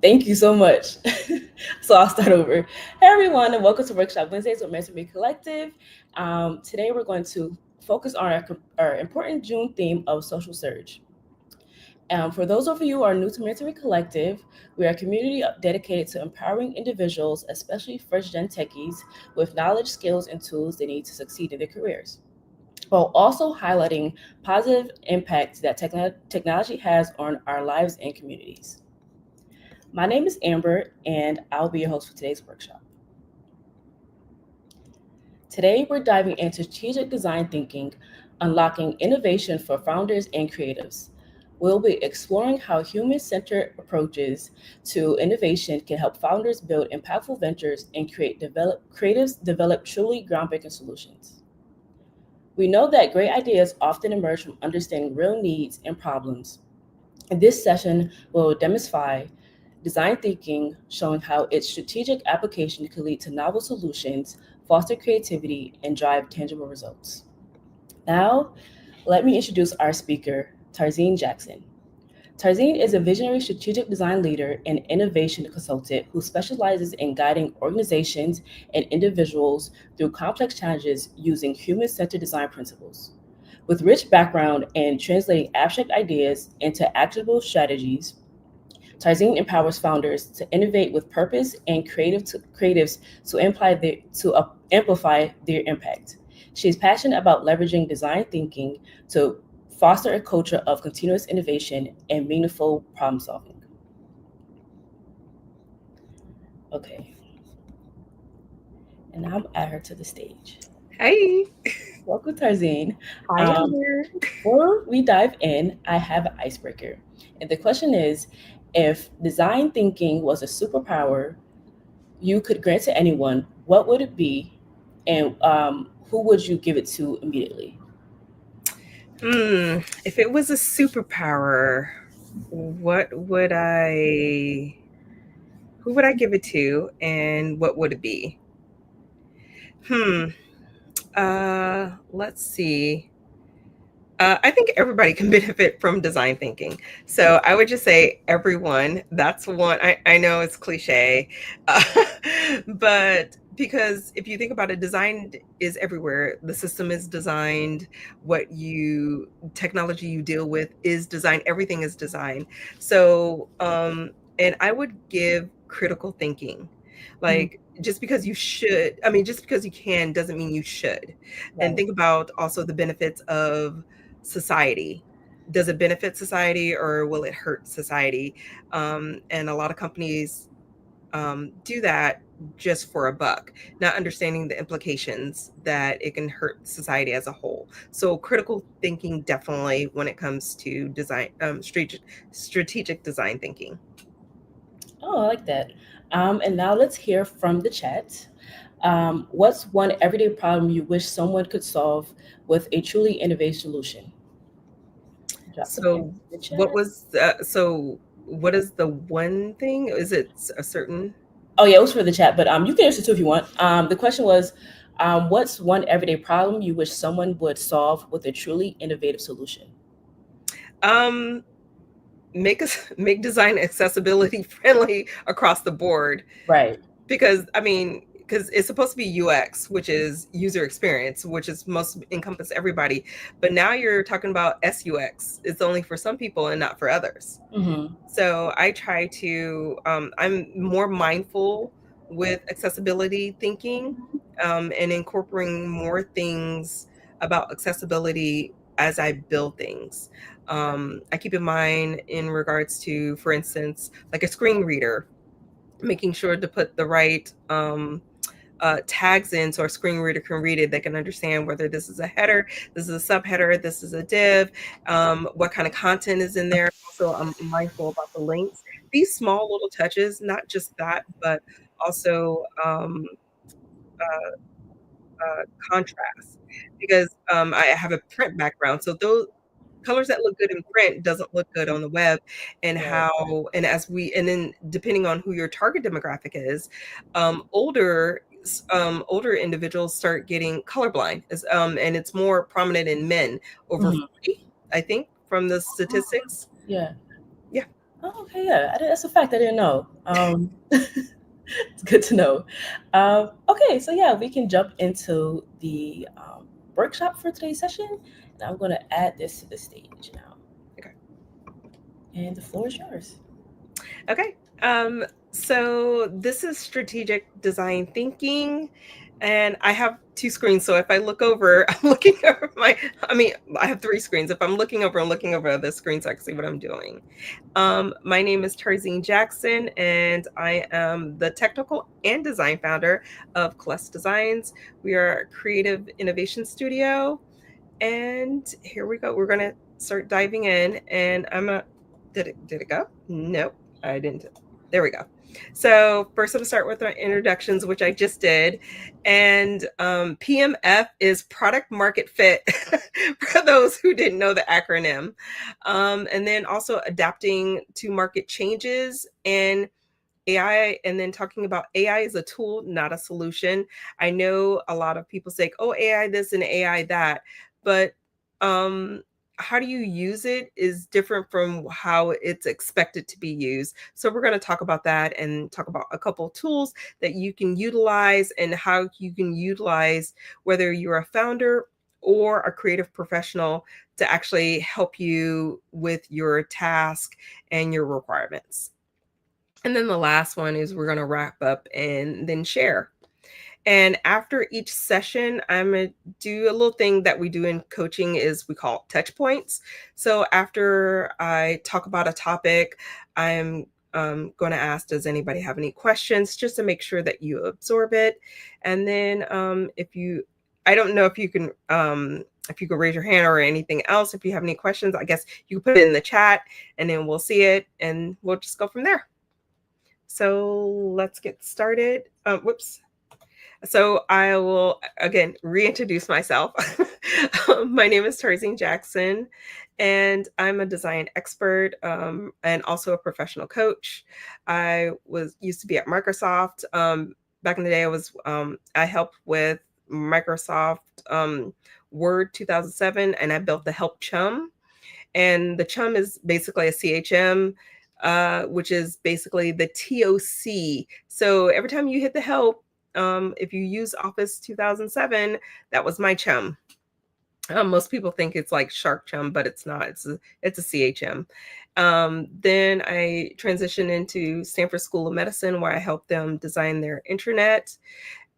Thank you so much. So I'll start over. Hey everyone, and welcome to Workshop Wednesdays with Mentor Collective. Today we're going to focus on our important June theme of social surge. For those of you who are new to Mentoring Collective, we are a community dedicated to empowering individuals, especially first gen techies, with knowledge, skills, and tools they need to succeed in their careers, while also highlighting positive impacts that technology has on our lives and communities. My name is Amber, and I'll be your host for today's workshop. Today, we're diving into strategic design thinking, unlocking innovation for founders and creatives. We'll be exploring how human centered approaches to innovation can help founders build impactful ventures and creatives develop truly groundbreaking solutions. We know that great ideas often emerge from understanding real needs and problems. And this session will demystify design thinking, showing how its strategic application could lead to novel solutions, foster creativity, and drive tangible results. Now, let me introduce our speaker, Tarzine Jackson. Tarzine is a visionary strategic design leader and innovation consultant who specializes in guiding organizations and individuals through complex challenges using human centered design principles. With rich background in translating abstract ideas into actionable strategies, Tarzine empowers founders to innovate with purpose and creatives to amplify their impact. She is passionate about leveraging design thinking to foster a culture of continuous innovation and meaningful problem solving. Okay, and now I'm add her to the stage. Hey, Welcome, Tarzine. hi Um, Amber. Before we dive in, I have an icebreaker. And the question is, if design thinking was a superpower you could grant to anyone, what would it be, and who would you give it to immediately? If it was a superpower, what would I who would I give it to and what would it be? Hmm. Let's see. I think everybody can benefit from design thinking. So I would just say everyone. That's one. I know it's cliche, uh, but because if you think about it, design is everywhere. The system is designed. What you technology you deal with is designed. Everything is designed. So, and I would give critical thinking, Mhm. like just because you should. I mean, just because you can doesn't mean you should. And Right. think about also the benefits of society. Does it benefit society or will it hurt society? And a lot of companies do that just for a buck, not understanding the implications that it can hurt society as a whole. So critical thinking definitely when it comes to design, strategic design thinking. Oh, I like that. And now let's hear from the chat. What's one everyday problem you wish someone could solve with a truly innovative solution? Drop some in So the what chat. was what is the one thing? Is it a certain Oh yeah, it was for the chat, but you can answer too if you want. The question was, what's one everyday problem you wish someone would solve with a truly innovative solution? um make us make design accessibility friendly across the board, Right. because I mean, because it's supposed to be UX, which is user experience, which is most encompass everybody, but now you're talking about SUX. It's only for some people and not for others. Mm-hmm. So I try to I'm more mindful with accessibility thinking, and incorporating more things about accessibility as I build things. I keep in mind in regards to, for instance, like a screen reader, making sure to put the right tags in so our screen reader can read it. They can understand whether this is a header, this is a subheader, this is a div, what kind of content is in there. Also, I'm mindful about the links. These small little touches, not just that, but also contrast. Because I have a print background, so those colors that look good in print doesn't look good on the web. And Right. and then depending on who your target demographic is, older older individuals start getting colorblind, and it's more prominent in men over Mm-hmm. 40, I think, from the statistics. Yeah. Yeah. Oh, okay, yeah, that's a fact I didn't know. It's good to know. Okay, so yeah, we can jump into the workshop for today's session. And I'm going to add this to the stage now. Okay. And the floor is yours. Okay. So this is strategic design thinking, and I have two screens. So if I look over, I'm looking over I have three screens. If I'm looking over, I'm looking over the screen so I can see what I'm doing. My name is Tarzine Jackson, and I am the technical and design founder of Koalesce Designs. We are a creative innovation studio, and here we go. We're gonna start diving in, and did it go? Nope, I didn't. There we go. So first, I'm gonna start with our introductions, which I just did, and PMF is product market fit for those who didn't know the acronym, and then also adapting to market changes and AI, and then talking about AI is a tool, not a solution. I know a lot of people say, oh, AI this and AI that, but um, how do you use it is different from how it's expected to be used. So we're going to talk about that and talk about a couple of tools that you can utilize and how you can utilize whether you're a founder or a creative professional to actually help you with your task and your requirements. And then the last one is we're going to wrap up and then share. And after each session, I'm going to do a little thing that we do in coaching is we call touch points. So after I talk about a topic, I'm going to ask, does anybody have any questions, just to make sure that you absorb it. And then I don't know if you can raise your hand or anything else. If you have any questions, I guess you can put it in the chat and then we'll see it and we'll just go from there. So let's get started. Whoops. So I will again reintroduce myself. My name is Tarzine Jackson, and I'm a design expert and also a professional coach. I used to be at Microsoft. Back in the day, I helped with Microsoft Word 2007, and I built the Help Chum. And the chum is basically a CHM, which is basically the TOC. So every time you hit the help, if you use Office 2007, that was my chum. Most people think it's like Shark Chum, but it's not. It's a CHM. Then I transitioned into Stanford School of Medicine, where I helped them design their intranet.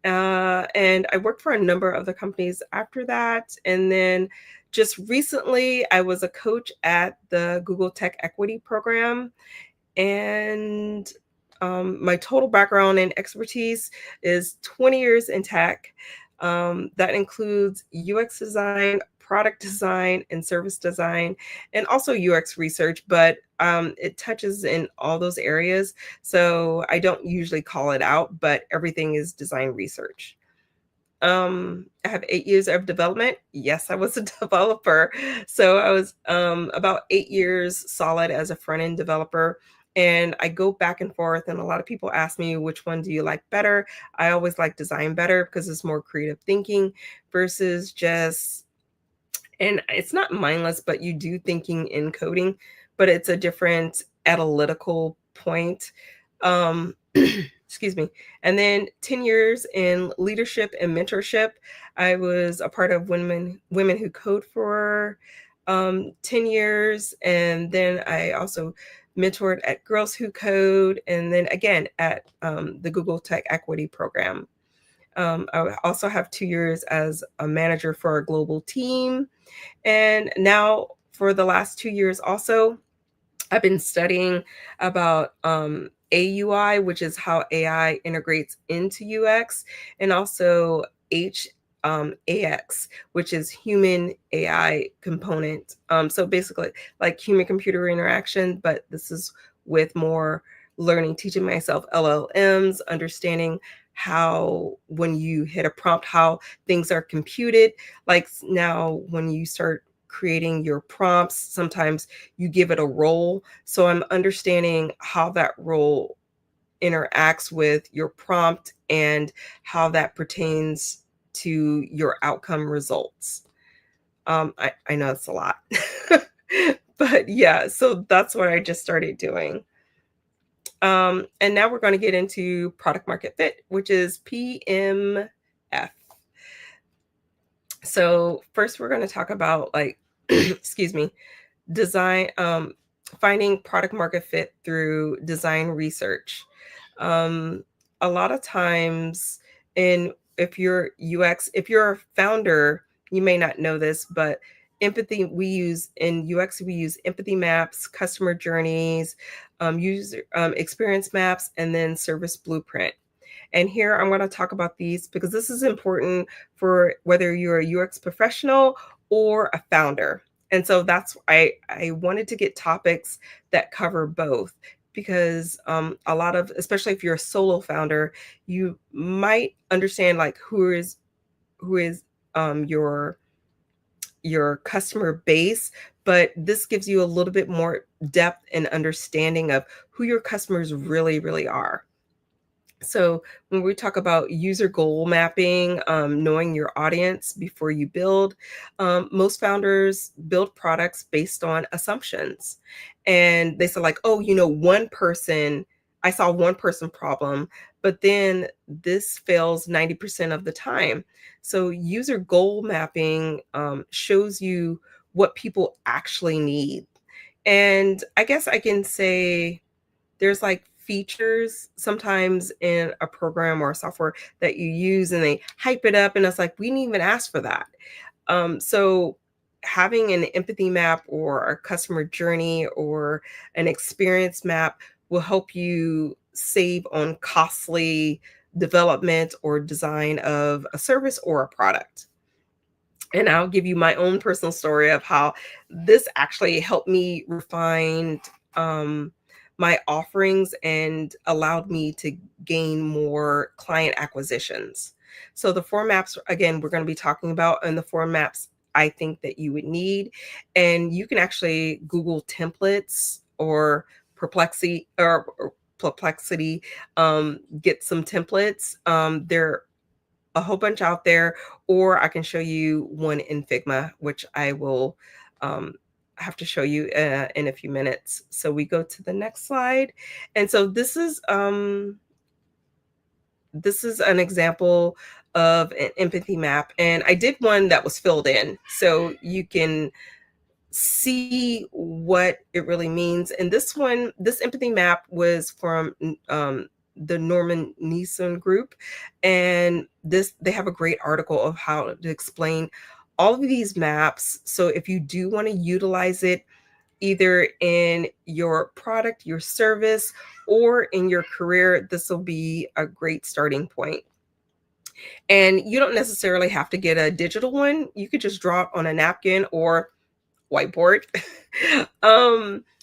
And I worked for a number of the companies after that. And then just recently, I was a coach at the Google Tech Equity Program. And my total background and expertise is 20 years in tech. That includes UX design, product design, and service design, and also UX research, but it touches in all those areas. So I don't usually call it out, but everything is design research. I have 8 years of development. Yes, I was a developer. So I was about 8 years solid as a front-end developer. And I go back and forth, and a lot of people ask me, which one do you like better? I always like design better because it's more creative thinking versus just, and it's not mindless, but you do thinking in coding, but it's a different analytical point. Excuse me. And then 10 years in leadership and mentorship. I was a part of Women Who Code for 10 years. And then I also mentored at Girls Who Code, and then again at the Google Tech Equity Program. I also have 2 years as a manager for a global team. And now for the last 2 years also, I've been studying about AUI, which is how AI integrates into UX, and also AX, which is human AI component. So basically like human computer interaction, but this is with more learning, teaching myself LLMs, understanding how when you hit a prompt, how things are computed. Like now when you start creating your prompts, sometimes you give it a role. So I'm understanding how that role interacts with your prompt and how that pertains to your outcome results. I know it's a lot, But yeah, so that's what I just started doing. And now we're going to get into product market fit, which is PMF. So first we're going to talk about like, excuse me, design, finding product market fit through design research. Um, a lot of times if you're UX, if you're a founder, you may not know this, but empathy, we use in UX, we use empathy maps, customer journeys, user experience maps, and then service blueprint. And here I'm going to talk about these because this is important for whether you're a UX professional or a founder. And so that's I wanted to get topics that cover both because a lot of, especially if you're a solo founder, you might understand like who is your customer base, but this gives you a little bit more depth and understanding of who your customers really are. So when we talk about user goal mapping, knowing your audience before you build, most founders build products based on assumptions. And they say like, oh, one person, I saw one person problem, but then this fails 90% of the time. So user goal mapping shows you what people actually need. And I guess I can say there's like features sometimes in a program or a software that you use and they hype it up and it's like we didn't even ask for that. So having an empathy map or a customer journey or an experience map will help you save on costly development or design of a service or a product. And I'll give you my own personal story of how this actually helped me refine um, my offerings and allowed me to gain more client acquisitions. So the four maps, again, we're going to be talking about, and the four maps I think that you would need. And you can actually Google templates or Perplexity, get some templates. They're a whole bunch out there, or I can show you one in Figma, which I will have to show you in a few minutes. So we go to the next slide. And so this is an example of an empathy map. And I did one that was filled in. So you can see what it really means. And this empathy map was from the Norman Neeson group. And they have a great article of how to explain all of these maps. So if you do want to utilize it either in your product, your service, or in your career, this will be a great starting point. And you don't necessarily have to get a digital one. You could just draw it on a napkin or whiteboard.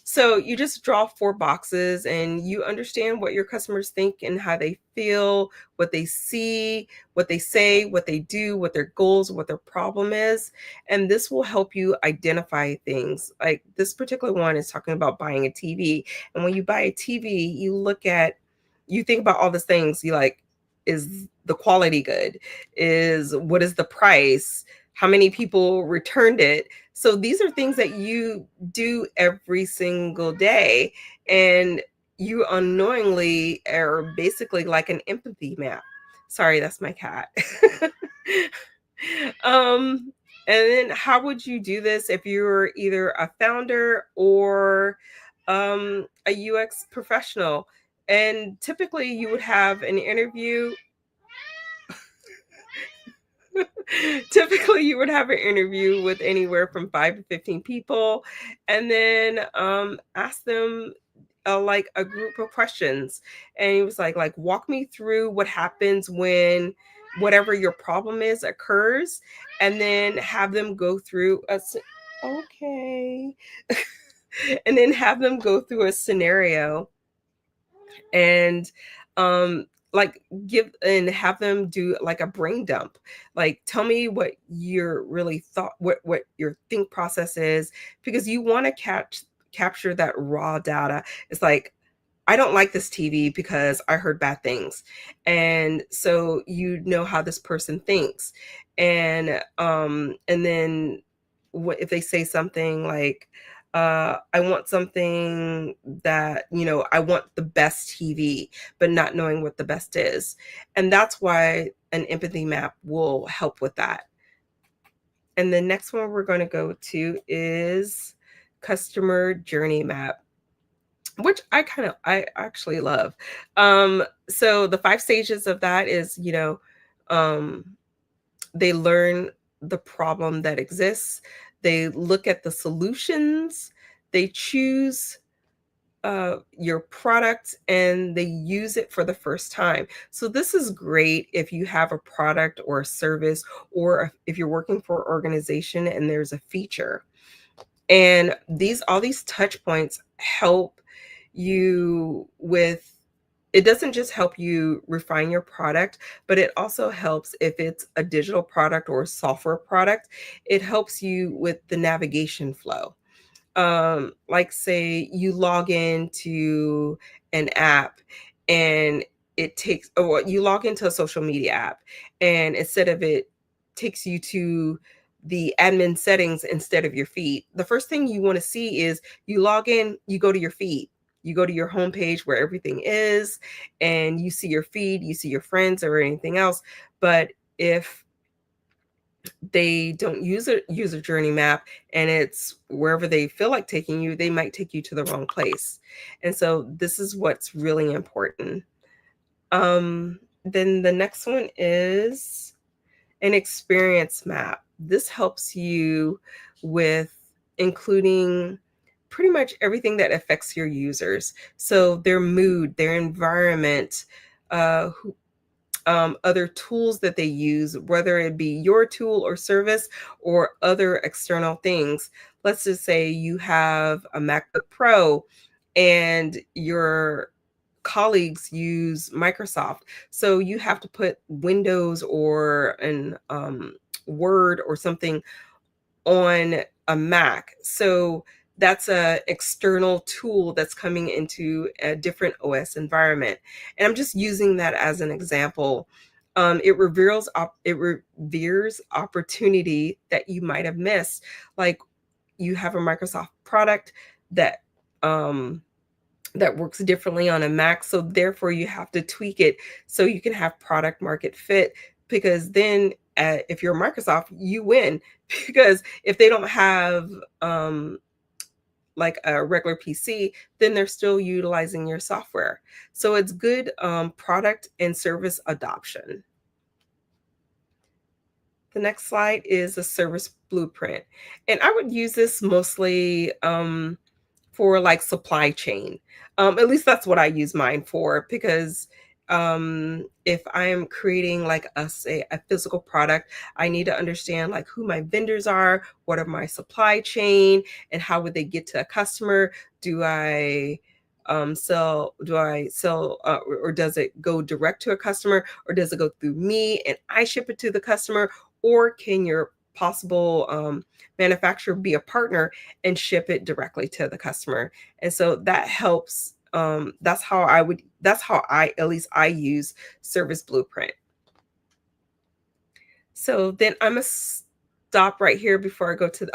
So you just draw 4 boxes and you understand what your customers think and how they feel, what they see, what they say, what they do, what their goals, what their problem is. And this will help you identify things. Like this particular one is talking about buying a TV. And when you buy a TV, you think about all these things. You like, is the quality good? What is the price? How many people returned it? So these are things that you do every single day, and you unknowingly are basically like an empathy map. Sorry, that's my cat. um, and then how would you do this if you're either a founder or a UX professional? And typically you would have an interview. Typically you would have an interview with anywhere from 5 to 15 people, and then ask them like a group of questions. And he was like walk me through what happens when whatever your problem is occurs, and then have them go through okay. And then have them go through a scenario and like give and have them do like a brain dump. Like tell me what your really thought, what your think process is, because you want to capture that raw data. It's like, I don't like this TV because I heard bad things. And so you know how this person thinks. And then what if they say something like I want something that, I want the best TV, but not knowing what the best is. And that's why an empathy map will help with that. And the next one we're going to go to is customer journey map, which I actually love. So the 5 stages of that is, um, they learn the problem that exists, they look at the solutions, they choose your product, and they use it for the first time. So this is great if you have a product or a service, or if you're working for an organization and there's a feature. And all these touch points help you with, it doesn't just help you refine your product, but it also helps if it's a digital product or a software product. It helps you with the navigation flow. Like say you log into an app, and or you log into a social media app, and instead of it takes you to the admin settings instead of your feed. The first thing you want to see is, you log in, you go to your feed, you go to your homepage where everything is, and you see your feed, you see your friends or anything else. But if they don't use a user journey map, and it's wherever they feel like taking you, they might take you to the wrong place. And so this is what's really important. Then the next one is an experience map. This helps you with including pretty much everything that affects your users. So their mood, their environment, other tools that they use, whether it be your tool or service or other external things. Let's just say you have a MacBook Pro and your colleagues use Microsoft. So you have to put Windows or an Word or something on a Mac. So that's a external tool that's coming into a different OS environment. And I'm just using that as an example. It reveals opportunity that you might have missed. Like, you have a Microsoft product that that works differently on a Mac. So therefore you have to tweak it so you can have product market fit, because then if you're Microsoft, you win. Because if they don't have like a regular PC, then they're still utilizing your software. So it's good product and service adoption. The next slide is a service blueprint. And I would use this mostly for like supply chain. At least that's what I use mine for, because if I am creating like say a physical product, I need to understand like who my vendors are, what are my supply chain, and how would they get to a customer. Do I sell or does it go direct to a customer, or does it go through me and I ship it to the customer, or can your possible manufacturer be a partner and ship it directly to the customer? And so that helps. That's how I, at least I use Service Blueprint. So then I'm gonna stop right here before I go to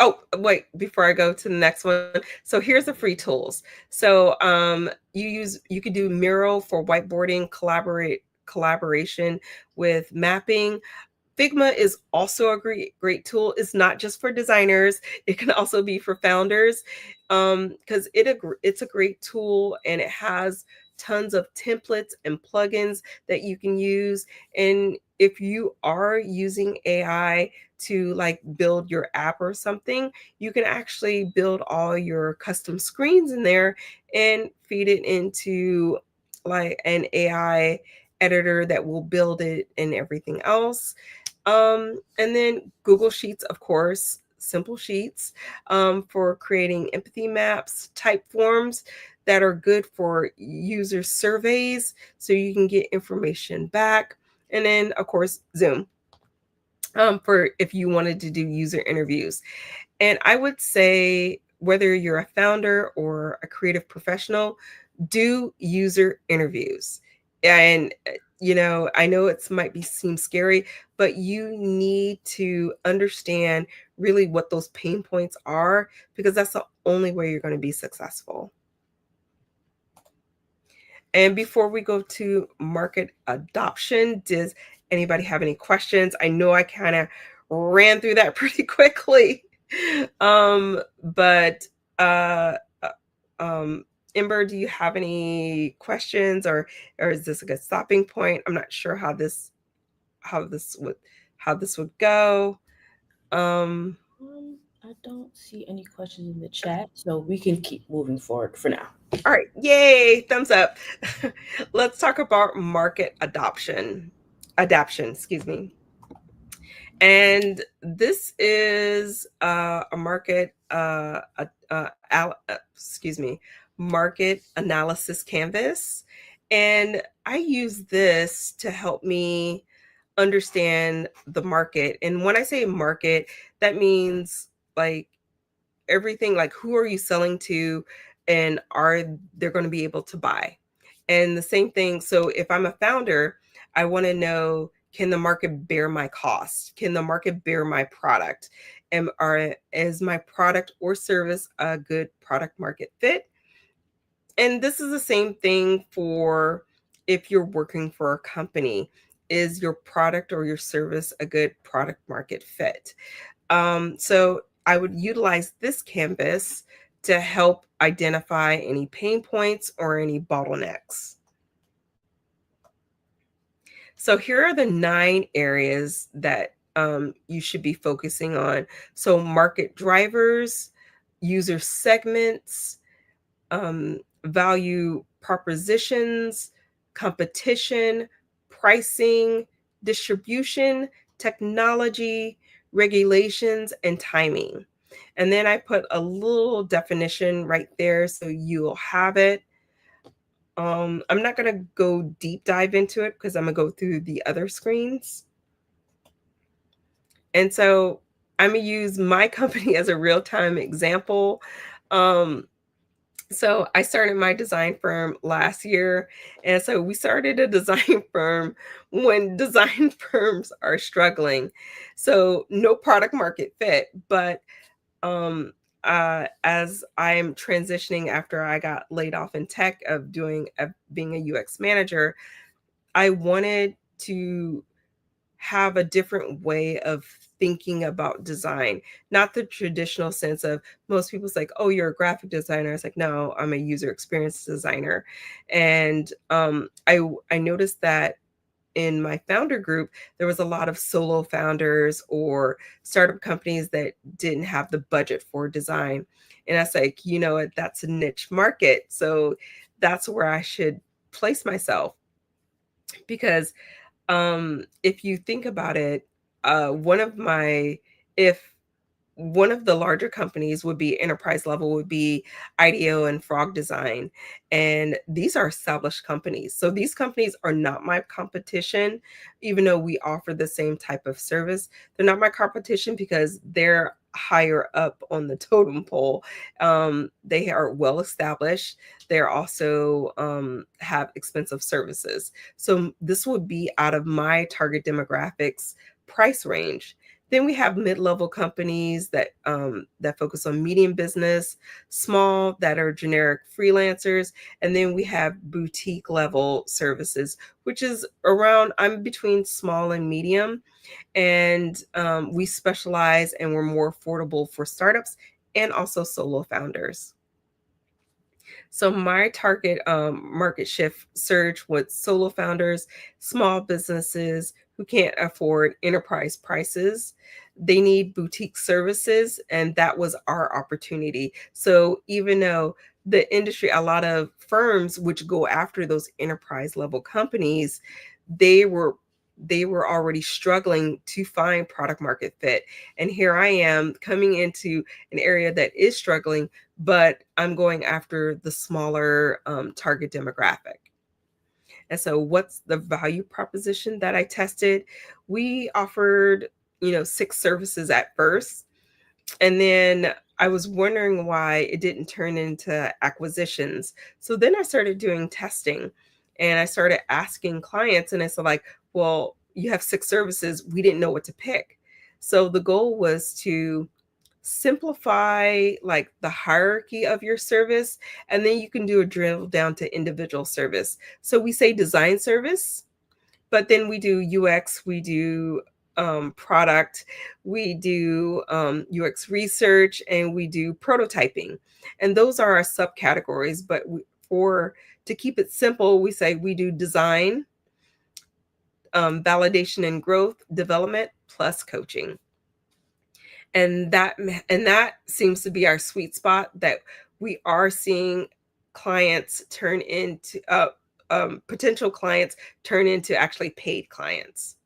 before I go to the next one. So here's the free tools. So you could do Miro for whiteboarding, collaboration with mapping. Figma is also a great tool. It's not just for designers. It can also be for founders, because it's a great tool, and it has tons of templates and plugins that you can use. And if you are using AI to like build your app or something, you can actually build all your custom screens in there and feed it into like an AI editor that will build it and everything else. And then Google Sheets, of course, simple sheets for creating empathy maps, type forms that are good for user surveys so you can get information back. And then, of course, Zoom for if you wanted to do user interviews. And I would say, whether you're a founder or a creative professional, do user interviews. And I know it might seem scary, but you need to understand really what those pain points are, because that's the only way you're going to be successful. And before we go to market adoption, does anybody have any questions? I know I kind of ran through that pretty quickly. But Ember, do you have any questions, or is this a good stopping point? I'm not sure how this would go. I don't see any questions in the chat, so we can keep moving forward for now. All right, yay, thumbs up. Let's talk about market adoption. Adaption, excuse me. And this is a market, market analysis canvas. And I use this to help me understand the market. And when I say market, that means like everything, like who are you selling to, and are they going to be able to buy? And the same thing, so if I'm a founder, I want to know, can the market bear my cost? Can the market bear my product? Is my product or service a good product market fit? And this is the same thing for if you're working for a company. Is your product or your service a good product market fit? So I would utilize this canvas to help identify any pain points or any bottlenecks. So here are the 9 areas that you should be focusing on. So market drivers, user segments, value propositions, competition, pricing, distribution, technology, regulations, and timing. And then I put a little definition right there so you'll have it. I'm not going to go deep dive into it because I'm going to go through the other screens. And so I'm going to use my company as a real-time example. So I started my design firm last year. And so we started a design firm when design firms are struggling. So no product market fit, but as I'm transitioning after I got laid off in tech of being a UX manager, I wanted to have a different way of thinking about design, not the traditional sense of most people's like, oh, you're a graphic designer. It's like, no, I'm a user experience designer. And I noticed that in my founder group, there was a lot of solo founders or startup companies that didn't have the budget for design. And I was like, that's a niche market. So that's where I should place myself. Because if you think about it, if one of the larger companies would be enterprise level, would be IDEO and Frog Design. And these are established companies. So these companies are not my competition, even though we offer the same type of service. They're not my competition because they're higher up on the totem pole. They are well established. They're also have expensive services. So this would be out of my target demographics price range. Then we have mid-level companies that focus on medium business, small that are generic freelancers, and then we have boutique level services, which is around, I'm between small and medium, and we specialize and we're more affordable for startups and also solo founders. So my target market shift surge was solo founders, small businesses who can't afford enterprise prices. They need boutique services, and that was our opportunity. So even though the industry, a lot of firms which go after those enterprise level companies, they were already struggling to find product market fit. And here I am coming into an area that is struggling, but I'm going after the smaller target demographic. And so what's the value proposition that I tested? We offered, 6 services at first. And then I was wondering why it didn't turn into acquisitions. So then I started doing testing, and I started asking clients, and I said like, well, you have 6 services. We didn't know what to pick. So the goal was to simplify like the hierarchy of your service, and then you can do a drill down to individual service. So we say design service, but then we do UX, we do product, we do UX research, and we do prototyping. And those are our subcategories. But for to keep it simple, we say we do design, validation and growth, development, plus coaching. And that seems to be our sweet spot, that we are seeing clients turn into potential clients turn into actually paid clients.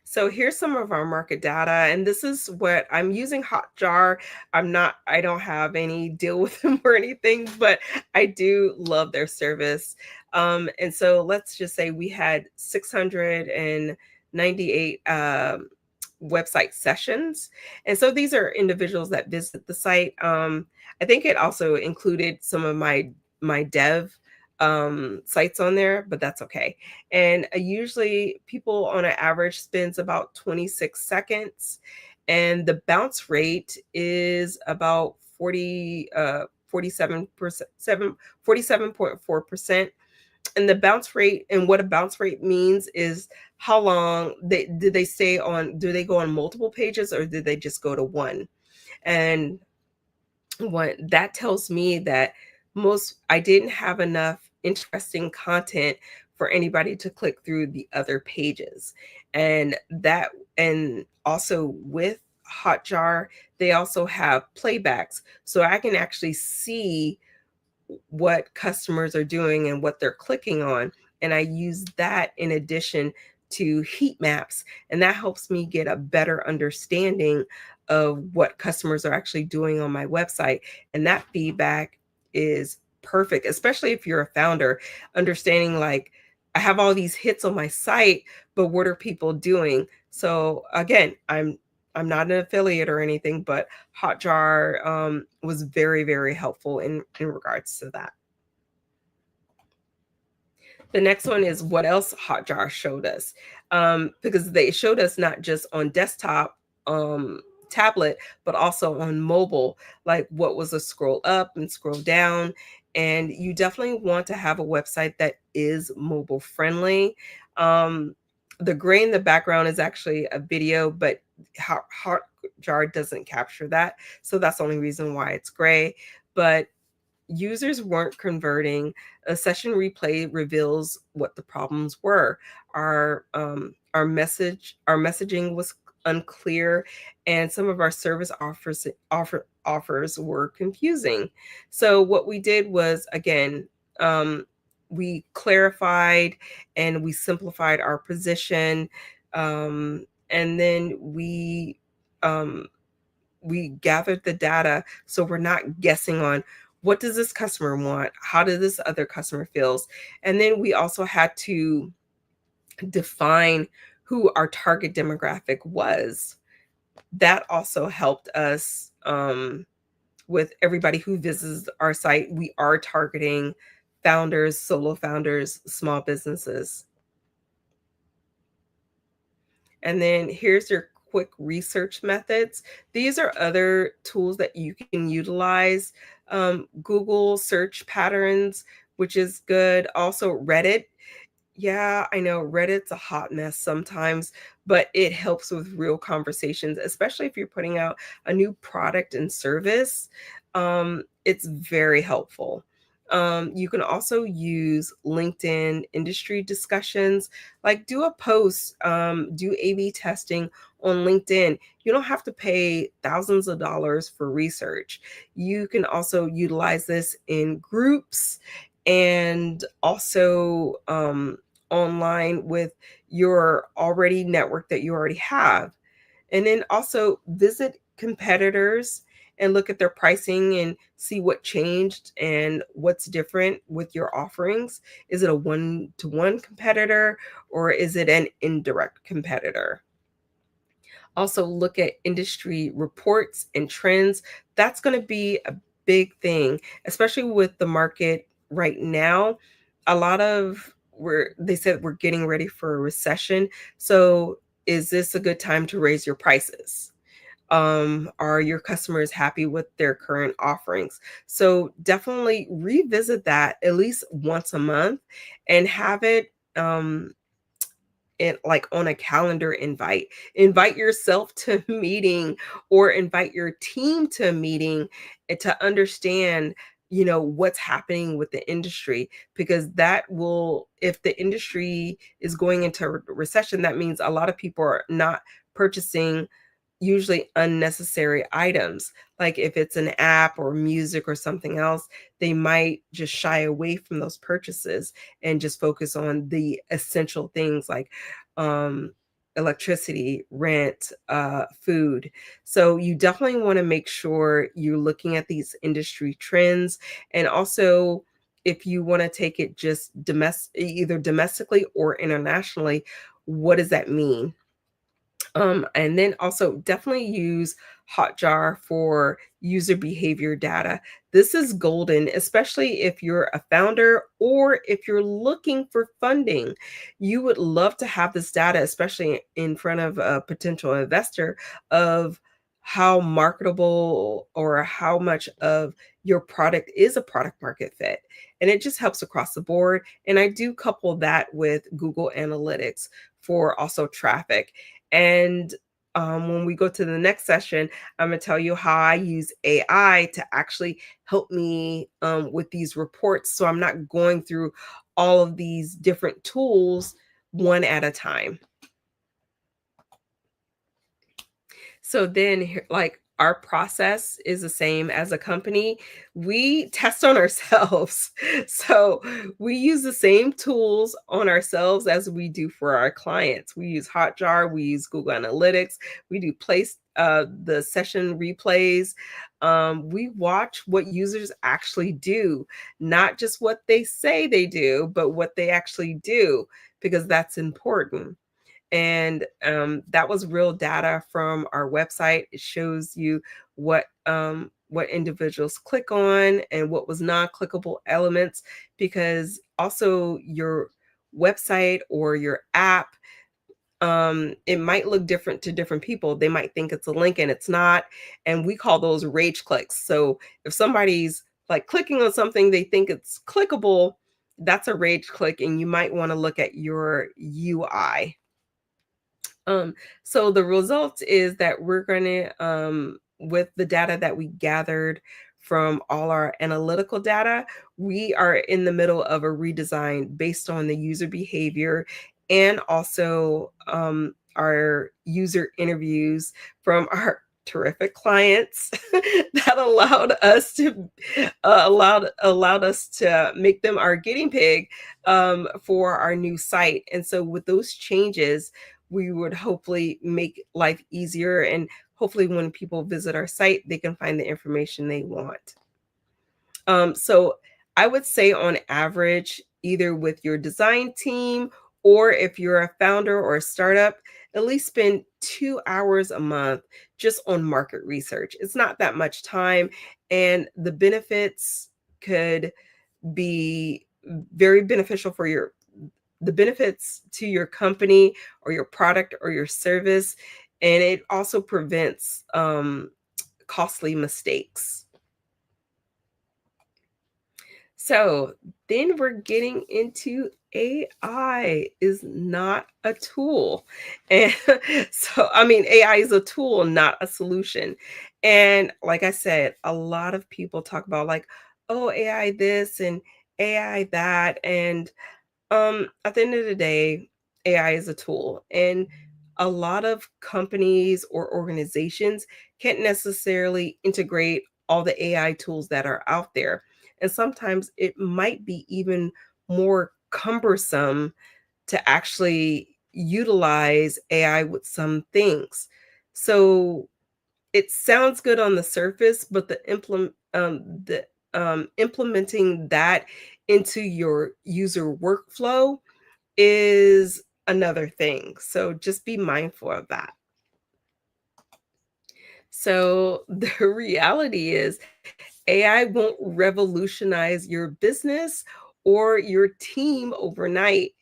So here's some of our market data, and this is what I'm using. Hotjar. I don't have any deal with them or anything, but I do love their service. And so let's just say we had 698 website sessions. And so these are individuals that visit the site. I think it also included some of my dev sites on there, but that's okay. And usually people on an average spends about 26 seconds, and the bounce rate is about 47%, 47.4%. And the bounce rate, and what a bounce rate means is how long do they go on multiple pages, or did they just go to one? And what that tells me that I didn't have enough interesting content for anybody to click through the other pages. And also with Hotjar, they also have playbacks, so I can actually see what customers are doing and what they're clicking on. And I use that in addition to heat maps. And that helps me get a better understanding of what customers are actually doing on my website. And that feedback is perfect, especially if you're a founder, understanding like, I have all these hits on my site, but what are people doing? So again, I'm not an affiliate or anything, but Hotjar was very, very helpful in regards to that. The next one is what else Hotjar showed us, because they showed us not just on desktop, tablet, but also on mobile, like what was a scroll up and scroll down. And you definitely want to have a website that is mobile friendly. The gray in the background is actually a video, but Hotjar doesn't capture that. So that's the only reason why it's gray. But users weren't converting. A session replay reveals what the problems were. Our messaging was unclear, and some of our service offers were confusing. So what we did was, again, we clarified and we simplified our position, and then we gathered the data, so we're not guessing on what does this customer want, how does this other customer feels. And then we also had to define who our target demographic was. That also helped us with everybody who visits our site. We are targeting founders, solo founders, small businesses. And then here's your quick research methods. These are other tools that you can utilize. Google search patterns, which is good. Also Reddit. Yeah, I know Reddit's a hot mess sometimes, but it helps with real conversations, especially if you're putting out a new product and service. It's very helpful. You can also use LinkedIn industry discussions, like do a post, do A/B testing on LinkedIn. You don't have to pay thousands of dollars for research. You can also utilize this in groups, and also online with your already network that you already have. And then also visit competitors and look at their pricing and see what changed and what's different with your offerings. Is it a one-to-one competitor, or is it an indirect competitor? Also look at industry reports and trends. That's going to be a big thing, especially with the market right now. A lot of they said we're getting ready for a recession. So is this a good time to raise your prices? Are your customers happy with their current offerings? So definitely revisit that at least once a month and have it like on a calendar invite yourself to a meeting or invite your team to a meeting and to understand, what's happening with the industry, because that will, if the industry is going into recession, that means a lot of people are not purchasing usually unnecessary items. Like if it's an app or music or something else, they might just shy away from those purchases and just focus on the essential things like um, electricity, rent, food. So you definitely want to make sure you're looking at these industry trends. And also, if you want to take it just either domestically or internationally, what does that mean? And then also definitely use Hotjar for user behavior data. This is golden, especially if you're a founder or if you're looking for funding. You would love to have this data, especially in front of a potential investor, of how marketable or how much of your product is a product market fit. And it just helps across the board. And I do couple that with Google Analytics for also traffic. And when we go to the next session, I'm going to tell you how I use AI to actually help me with these reports. So I'm not going through all of these different tools one at a time. So then, like, our process is the same as a company. We test on ourselves. So we use the same tools on ourselves as we do for our clients. We use Hotjar, we use Google Analytics, we do place the session replays. We watch what users actually do, not just what they say they do, but what they actually do, because that's important. And that was real data from our website. It shows you what individuals click on and what was non-clickable elements, because also your website or your app, it might look different to different people. They might think it's a link and it's not, and we call those rage clicks. So if somebody's like clicking on something they think it's clickable, that's a rage click, and you might want to look at your UI. So the result is that we're going to, with the data that we gathered from all our analytical data, we are in the middle of a redesign based on the user behavior and also our user interviews from our terrific clients that allowed us to make them our guinea pig for our new site. And so with those changes, we would hopefully make life easier, and hopefully when people visit our site, they can find the information they want. So I would say on average, either with your design team or if you're a founder or a startup, at least spend 2 hours a month just on market research. It's not that much time, and the benefits could be very beneficial for the benefits to your company or your product or your service. And it also prevents costly mistakes. So then we're getting into AI is not a tool. And so, I mean, AI is a tool, not a solution. And like I said, a lot of people talk about like, oh, AI this and AI that. And at the end of the day, AI is a tool, and a lot of companies or organizations can't necessarily integrate all the AI tools that are out there. And sometimes it might be even more cumbersome to actually utilize AI with some things. So it sounds good on the surface, but implementing that into your user workflow is another thing. So just be mindful of that. So the reality is AI won't revolutionize your business or your team overnight.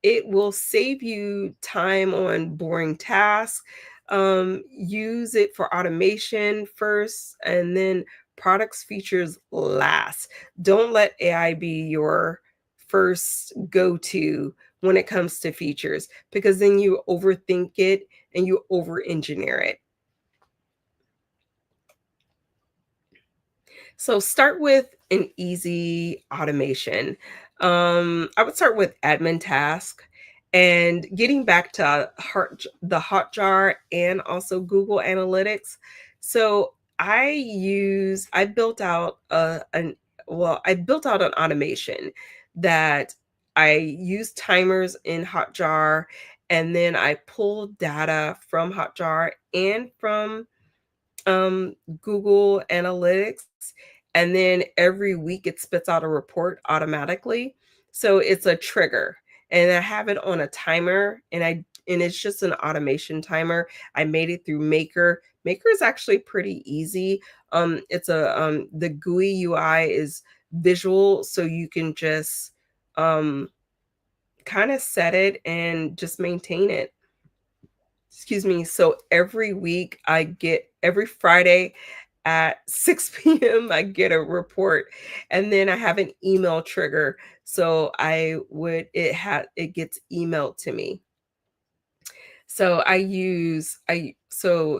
it will save you time on boring tasks. Use it for automation first, and then products features last. Don't let AI be your first go-to when it comes to features, because then you overthink it and you over engineer it. So start with an easy automation. I would start with admin task, and getting back to the Hotjar and also Google Analytics. So I built out I built out an automation that I use timers in Hotjar, and then I pull data from Hotjar and from um, Google Analytics, and then every week it spits out a report automatically. So it's a trigger, and I have it on a timer, and it's just an automation timer. I made it through Maker. Maker is actually pretty easy. It's a The GUI UI is visual, so you can just kind of set it and just maintain it. Excuse me. So every Friday at 6 p.m. I get a report, and then I have an email trigger. So it gets emailed to me. So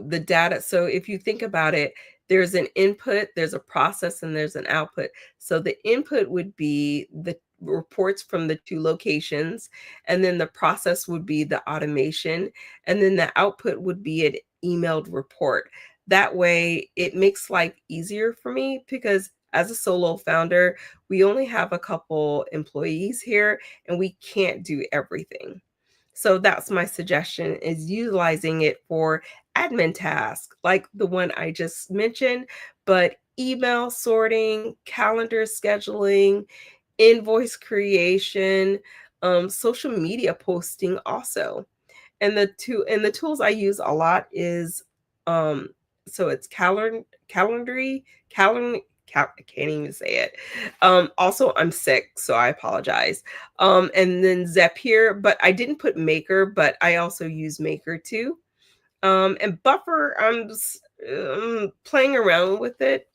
the data. So if you think about it, there's an input, there's a process, and there's an output. So the input would be the reports from the two locations, and then the process would be the automation, and then the output would be an emailed report. That way it makes life easier for me, because as a solo founder, we only have a couple employees here and we can't do everything. So that's my suggestion, is utilizing it for admin tasks like the one I just mentioned, but email sorting, calendar scheduling, invoice creation, social media posting also. And the tools I use a lot is um so it's Calendry, Calendar, I can't even say it. Also I'm sick, so I apologize. And then Zapier, but I didn't put Maker, but I also use Maker too. And Buffer, I'm just playing around with it.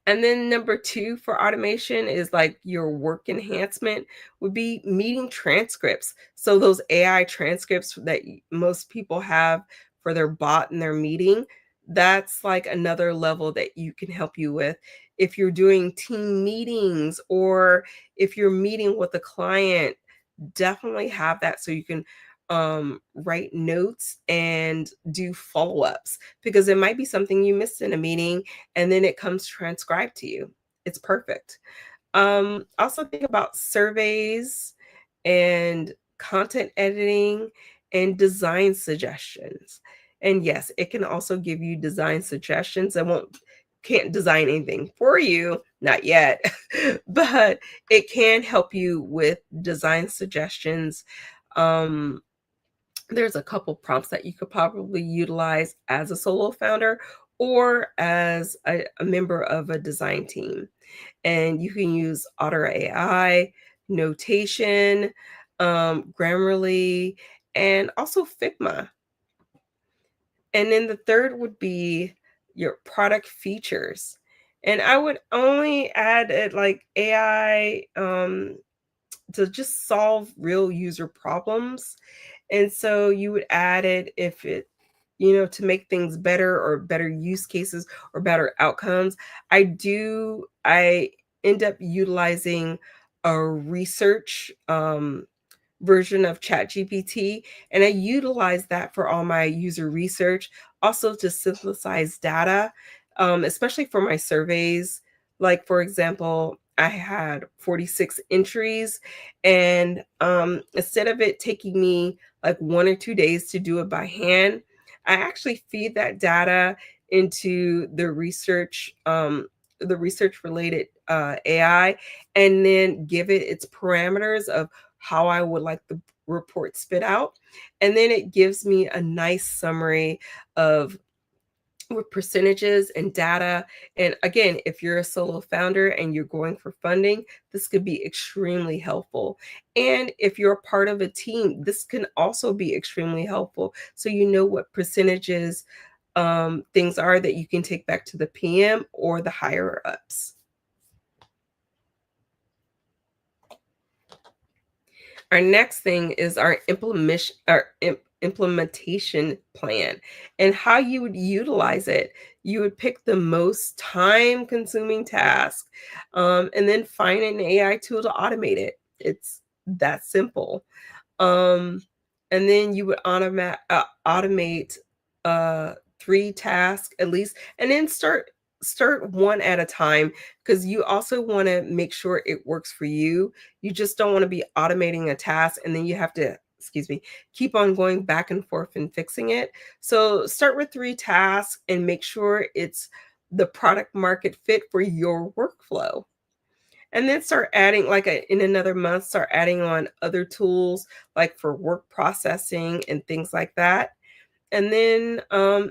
And then number two for automation is like your work enhancement would be meeting transcripts. So those AI transcripts that most people have for their bot and their meeting, that's like another level that you can help you with. If you're doing team meetings, or if you're meeting with a client, definitely have that so you can write notes and do follow-ups, because it might be something you missed in a meeting and then it comes transcribed to you. It's perfect. Also think about surveys and content editing and design suggestions. And yes, it can also give you design suggestions. Can't design anything for you, not yet, but it can help you with design suggestions. Um, there's a couple prompts that you could probably utilize as a solo founder or as a member of a design team. And you can use Otter AI, Notation, Grammarly, and also Figma. And then the third would be your product features. And I would only add it like AI to just solve real user problems. And so you would add it if it, to make things better, or better use cases, or better outcomes. I end up utilizing a research version of ChatGPT, and I utilize that for all my user research, also to synthesize data, especially for my surveys. Like, for example, I had 46 entries, and instead of it taking me like 1 or 2 days to do it by hand, I actually feed that data into the research related AI, and then give it its parameters of how I would like the report spit out. And then it gives me a nice summary of with percentages and data. And again, if you're a solo founder and you're going for funding, this could be extremely helpful. And if you're a part of a team, this can also be extremely helpful. So you know what percentages things are that you can take back to the PM or the higher ups. Our next thing is our implementation plan and how you would utilize it. You would pick the most time consuming task and then find an AI tool to automate it. It's that simple. Um, and then you would automate 3 tasks at least, and then start one at a time, because you also want to make sure it works for you. You just don't want to be automating a task and then you have to, excuse me, keep on going back and forth and fixing it. So start with 3 tasks and make sure it's the product market fit for your workflow. And then start adding, like, in another month, start adding on other tools, like for work processing and things like that. And then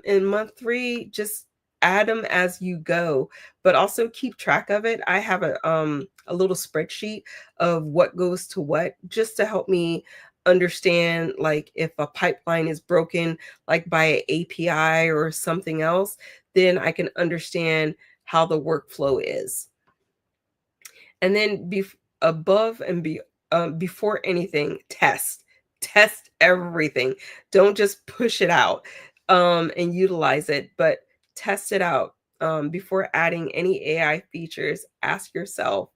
in month 3, just add them as you go, but also keep track of it. I have a little spreadsheet of what goes to what, just to help me understand, like, if a pipeline is broken, like by an API or something else, then I can understand how the workflow is. And then above and before anything, test everything. Don't just push it out and utilize it, but test it out. Before adding any AI features, ask yourself,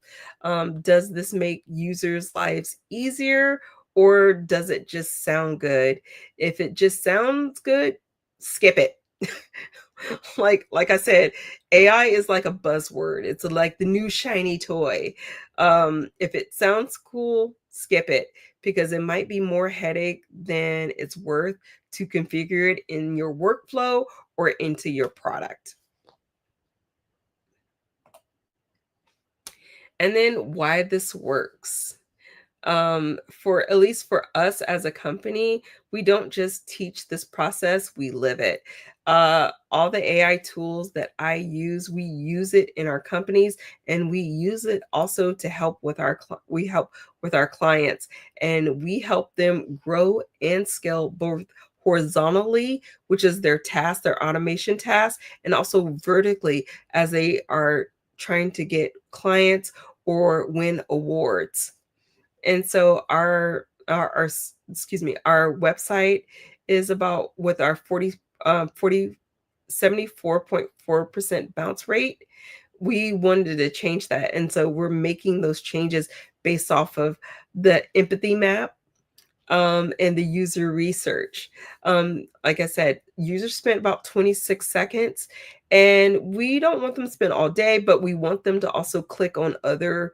does this make users' lives easier, or does it just sound good? If it just sounds good, skip it. Like I said, AI is like a buzzword. It's like the new shiny toy. If it sounds cool, skip it, because it might be more headache than it's worth to configure it in your workflow or into your product. And then why this works. For at least for us as a company, we don't just teach this process, we live it. All the AI tools that I use, we use it in our companies, and we use it also to help with we help with our clients, and we help them grow and scale both horizontally, which is their task, their automation task, and also vertically as they are trying to get clients or win awards. And so excuse me, our website is about, with our 74.4% bounce rate. We wanted to change that. And so we're making those changes based off of the empathy map and the user research. Like I said, users spent about 26 seconds, and we don't want them to spend all day, but we want them to also click on other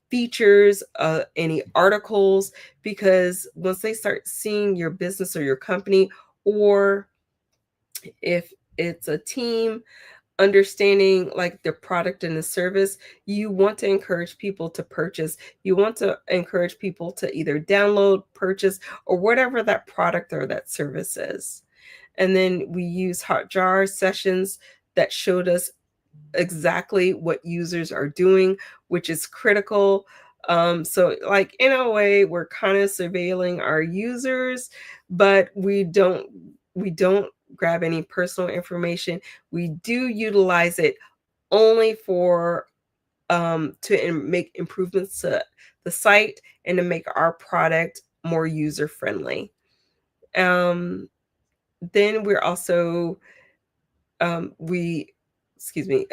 features, any articles, because once they start seeing your business or your company, or if it's a team, understanding like their product and the service, you want to encourage people to purchase. You want to encourage people to either download, purchase, or whatever that product or that service is. And then we use Hotjar sessions that showed us exactly what users are doing, which is critical. So like, in a way, we're kind of surveilling our users, but we don't grab any personal information. We do utilize it only for to make improvements to the site and to make our product more user friendly. Then we're also we excuse me,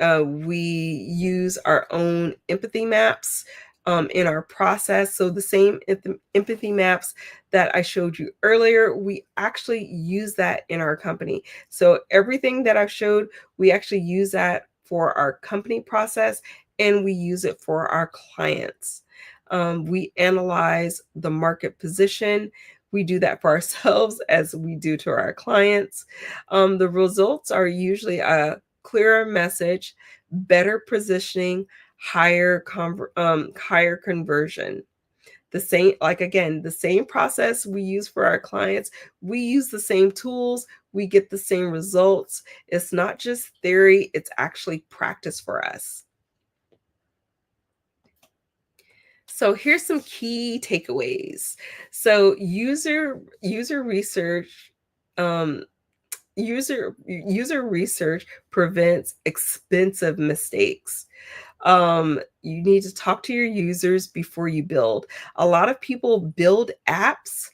we use our own empathy maps in our process. So the same empathy maps that I showed you earlier, we actually use that in our company. So everything that I've showed, we actually use that for our company process, and we use it for our clients. We analyze the market position. We do that for ourselves as we do to our clients. The results are usually a clearer message, better positioning, higher conversion. The same, like, again, the same process we use for our clients. We use the same tools. we get the same results. It's not just theory, it's actually practice for us. So here's some key takeaways. So user research, um, user research prevents expensive mistakes. You need to talk to your users before you build. A lot of people build apps,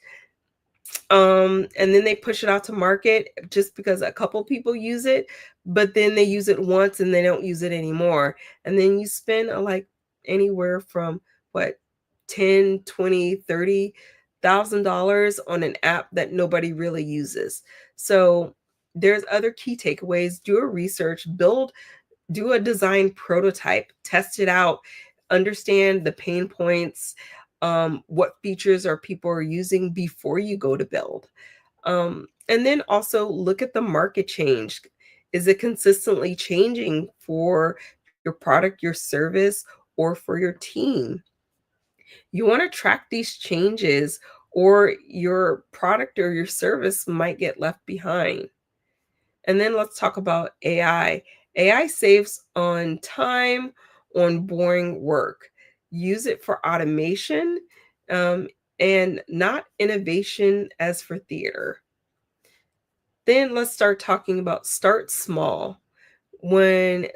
and then they push it out to market just because a couple people use it, but then they use it once and they don't use it anymore. And then you spend like anywhere from what, 10, 20, $30,000 on an app that nobody really uses. So there's other key takeaways. Do a research, do a design prototype, test it out, understand the pain points, what features are people are using before you go to build. And then also look at the market change. Is it consistently changing for your product, your service, or for your team? You want to track these changes, or your product or your service might get left behind. And then let's talk about AI. AI saves on time, on boring work. Use it for automation, um, and not innovation as for theater. Then let's start talking about start small.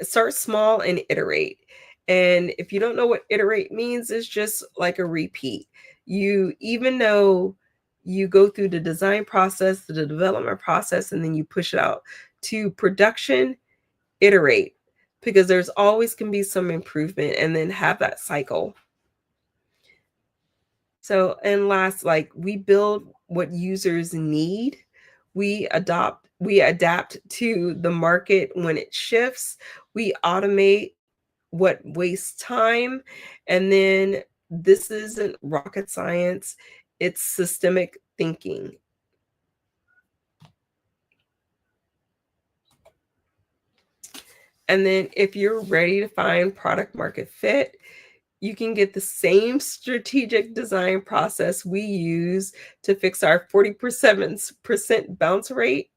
Start small and iterate. And if you don't know what iterate means, it's just like a repeat. Even though you go through the design process, the development process, and then you push it out to production, iterate, because there's always can be some improvement, and then have that cycle. So, and last, like, we build what users need. We adapt to the market when it shifts. We automate what wastes time. And then this isn't rocket science, it's systemic thinking. And then if you're ready to find product market fit, you can get the same strategic design process we use to fix our 40% bounce rate.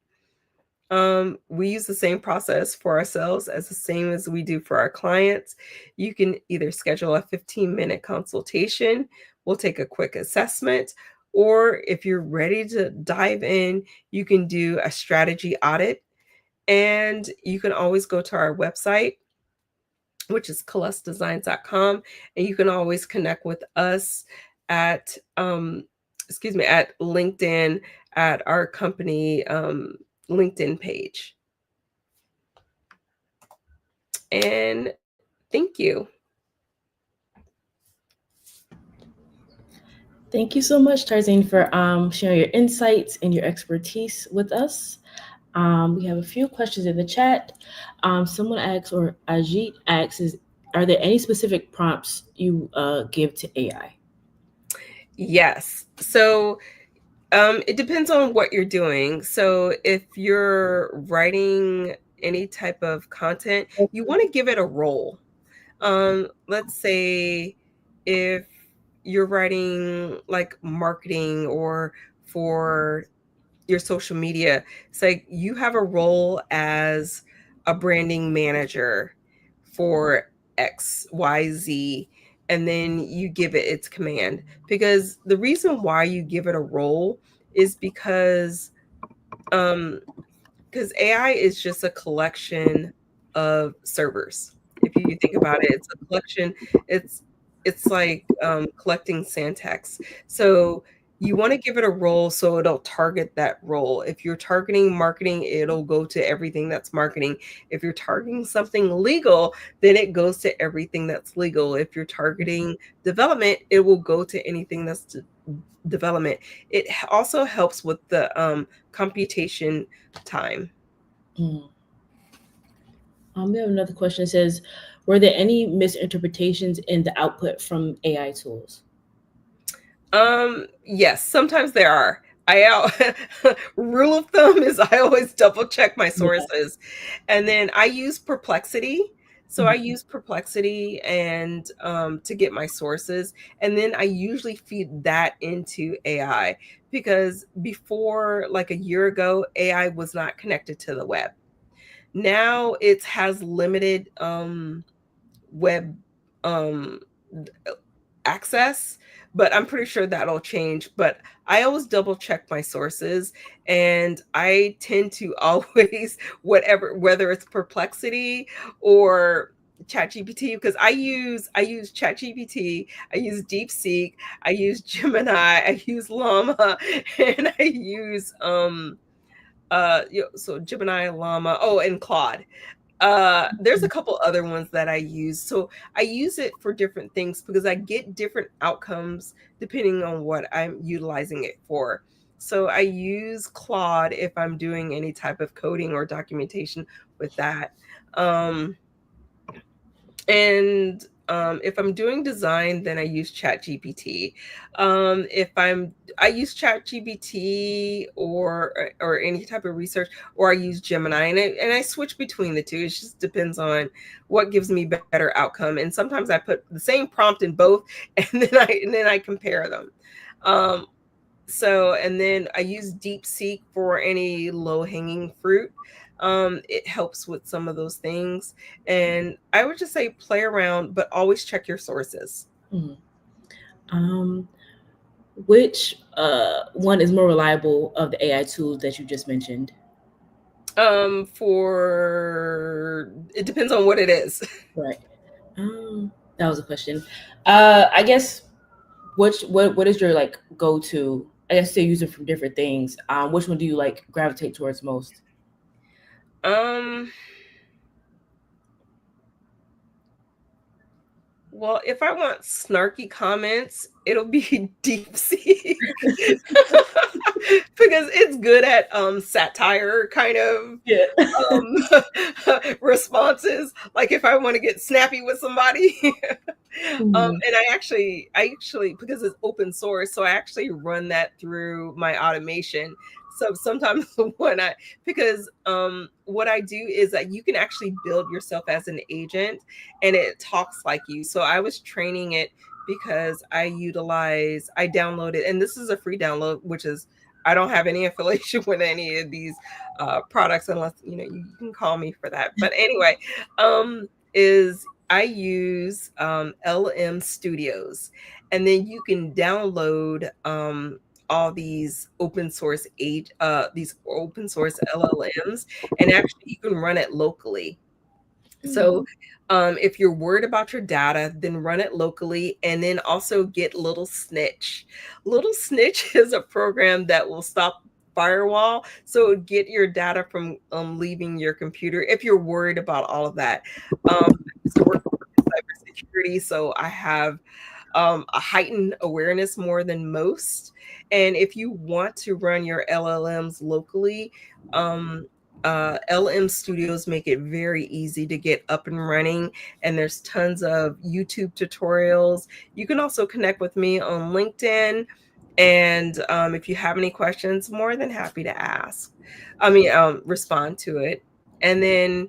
We use the same process for ourselves as the same as we do for our clients. You can either schedule a 15-minute consultation. We'll take a quick assessment. Or if you're ready to dive in, you can do a strategy audit. And you can always go to our website, which is koalescedesigns.com, and you can always connect with us at at LinkedIn, at our company LinkedIn page. And thank you. Thank you so much, Tarzine, for sharing your insights and your expertise with us. We have a few questions in the chat. Someone asks, or Ajit asks, are there any specific prompts you give to AI? Yes. So it depends on what you're doing. So if you're writing any type of content, you want to give it a role. Let's say if you're writing like marketing or for your social media, it's like you have a role as a branding manager for XYZ, and then you give it its command. Because the reason why you give it a role is um because AI is just a collection of servers. If you think about it, it's a collection. It's it's like collecting syntax. So you want to give it a role so it'll target that role. If you're targeting marketing, it'll go to everything that's marketing. If you're targeting something legal, then it goes to everything that's legal. If you're targeting development, it will go to anything that's development. It also helps with the computation time. Mm. We have another question. It says, were there any misinterpretations in the output from AI tools? Yes, sometimes there are. Rule of thumb is I always double check my Yeah. sources. And then I use Perplexity. So I use Perplexity and to get my sources, and then I usually feed that into AI, because before, like a year ago, AI was not connected to the web. Now it has limited web um, access, but I'm pretty sure that'll change. But I always double check my sources, and I tend to always, whether it's Perplexity or ChatGPT, because I use ChatGPT, I use DeepSeek, I use Gemini, I use Llama, and I use so Gemini, Llama, oh, and Claude. There's a couple other ones that I use. So I use it for different things because I get different outcomes depending on what I'm utilizing it for. So I use Claude if I'm doing any type of coding or documentation with that. And if I'm doing design, then I use ChatGPT. If I use ChatGPT or any type of research, or I use Gemini, and I switch between the two. It just depends on what gives me better outcome. And sometimes I put the same prompt in both, and then I compare them. Um, and then I use DeepSeek for any low hanging fruit. It helps with some of those things. And I would just say play around, but always check your sources. Mhm. Um, which one is more reliable of the AI tools that you just mentioned? For it depends on what it is. Right. That was a question. I guess what is your like go to? I guess they use it from different things. Which one do you like gravitate towards most? Um, well, if I want snarky comments, it'll be DeepSeek. Because it's good at satire kind of Yeah. responses. Like if I want to get snappy with somebody, Mhm. and I actually, because it's open source, so I actually run that through my automation. So sometimes when I because what I do is that you can actually build yourself as an agent, and it talks like you. So I was training it because I downloaded, and this is a free download, which is, I don't have any affiliation with any of these products, unless you can call me for that. But anyway, is I use LM Studios, and then you can download all these open source LLMs, and actually you can run it locally. So, if you're worried about your data, then run it locally, and then also get Little Snitch. Little Snitch is a program that will stop firewall, so get your data from leaving your computer if you're worried about all of that. I used to work in cybersecurity, so I have a heightened awareness more than most. And if you want to run your LLMs locally, um, LM Studios make it very easy to get up and running, and there's tons of YouTube tutorials. You can also connect with me on LinkedIn, and if you have any questions, more than happy to ask. Respond to it. And then,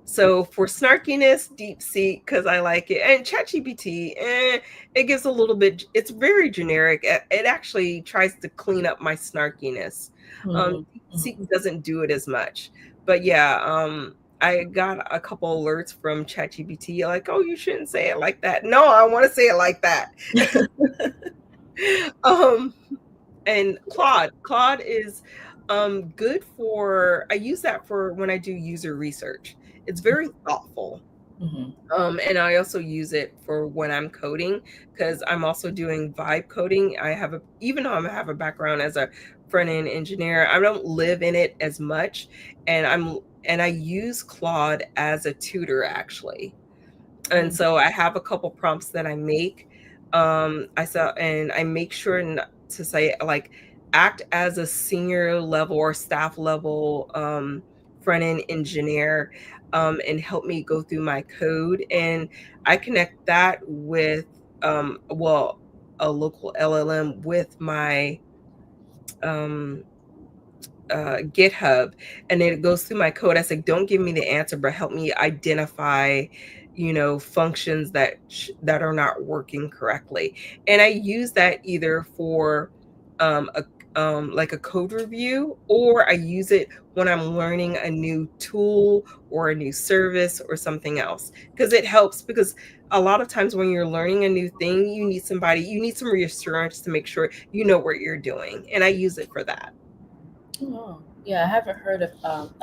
so for snarkiness, DeepSeek, because I like it, and ChatGPT, it gives a little bit. It's very generic. It actually tries to clean up my snarkiness. Mhm. DeepSeek doesn't do it as much, but yeah. I got a couple alerts from ChatGPT, like, "Oh, you shouldn't say it like that." No, I want to say it like that. um, and Claude is good for. I use that for when I do user research. It's very thoughtful. Mhm. And I also use it for when I'm coding, because I'm also doing vibe coding. Even though I have a background as a front end engineer, I don't live in it as much, and I use Claude as a tutor actually. And so I have a couple prompts that I make. I make sure to say, like, act as a senior level or staff level front end engineer, and help me go through my code. And I connect that with a local LLM with my um, GitHub, and then it goes through my code. I say, don't give me the answer, but help me identify functions that are not working correctly. And I use that either for a like a code review, or I use it when I'm learning a new tool or a new service or something else, because it helps. Because a lot of times when you're learning a new thing, you need some reassurance to make sure you know what you're doing, and I use it for that. Oh, yeah, I haven't heard of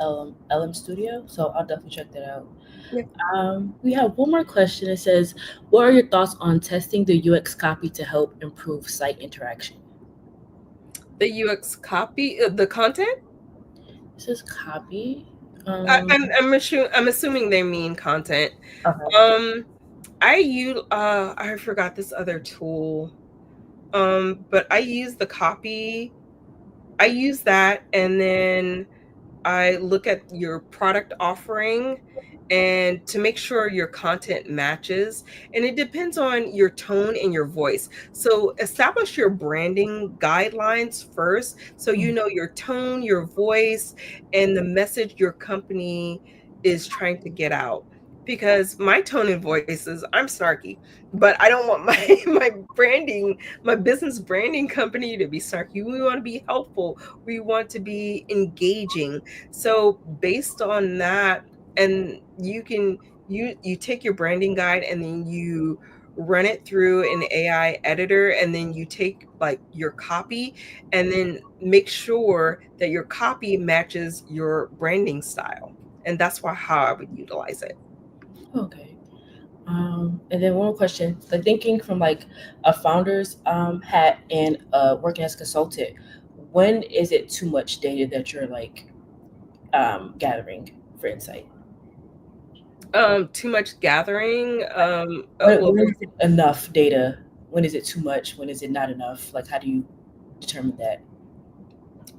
LM Studio, so I'll definitely check that out. Yeah. We have one more question. It says, "What are your thoughts on testing the UX copy to help improve site interaction?" The UX copy the content. It says copy. I, Um, I'm assuming they mean content. okay. Um, I forgot this other tool. But I use the copy. I use that, and then I look at your product offering and to make sure your content matches. And it depends on your tone and your voice. So establish your branding guidelines first, so you know your tone, your voice, and the message your company is trying to get out. Because my tone and voice is, I'm snarky, but I don't want my my business branding company to be snarky. We want to be helpful. We want to be engaging. So based on that, and you take your branding guide, and then you run it through an AI editor, and then you take like your copy, and then make sure that your copy matches your branding style. And that's how I would utilize it. Okay. And then one more question. The thinking from like a founder's hat and working as a consultant, when is it too much data that you're like gathering for insight? Too much gathering. When is it enough data? When is it too much? When is it not enough? Like, how do you determine that?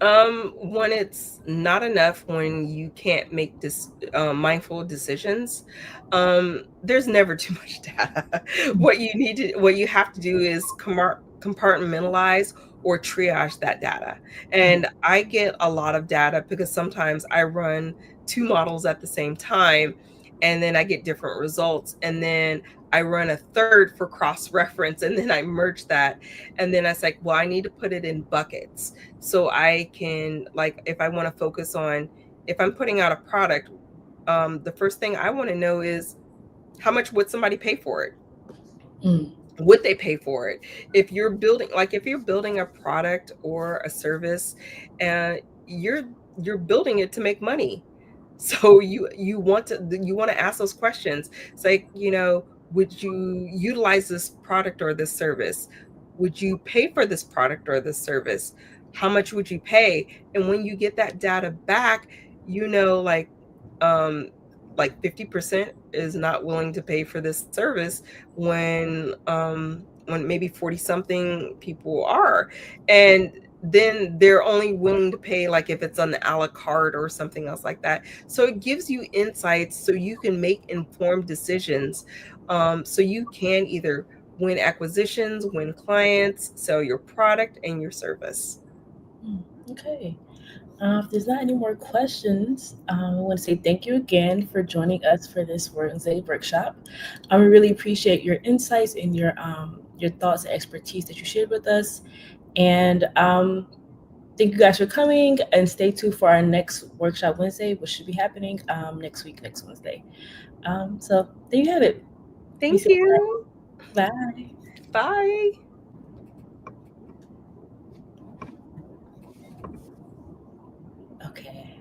When it's not enough, when you can't make this mindful decisions, there's never too much data. What you have to do is compartmentalize or triage that data. And I get a lot of data because sometimes I run two models at the same time, and then I get different results. And then I run a third for cross reference, and then I merge that. And then I was like, well, I need to put it in buckets, so I can, like, if I want to focus on, if I'm putting out a product, the first thing I want to know is how much would somebody pay for it? Mm. Would they pay for it? If you're building a product or a service, and you're building it to make money. So you want to ask those questions. It's like, would you utilize this product or this service? Would you pay for this product or this service? How much would you pay? And when you get that data back, you know, like um like 50% is not willing to pay for this service, when maybe 40 something people are. And then they're only willing to pay like if it's on the a la carte or something else like that. So it gives you insights so you can make informed decisions. So you can either win acquisitions, win clients, sell your product and your service. Mm. Okay. If there's not any more questions, I want to say thank you again for joining us for this Wednesday workshop. We really appreciate your insights and your thoughts and expertise that you shared with us. And thank you guys for coming. And stay tuned for our next workshop Wednesday, which should be happening next week, next Wednesday. So there you have it. Be Thank safe. you. Bye. Bye.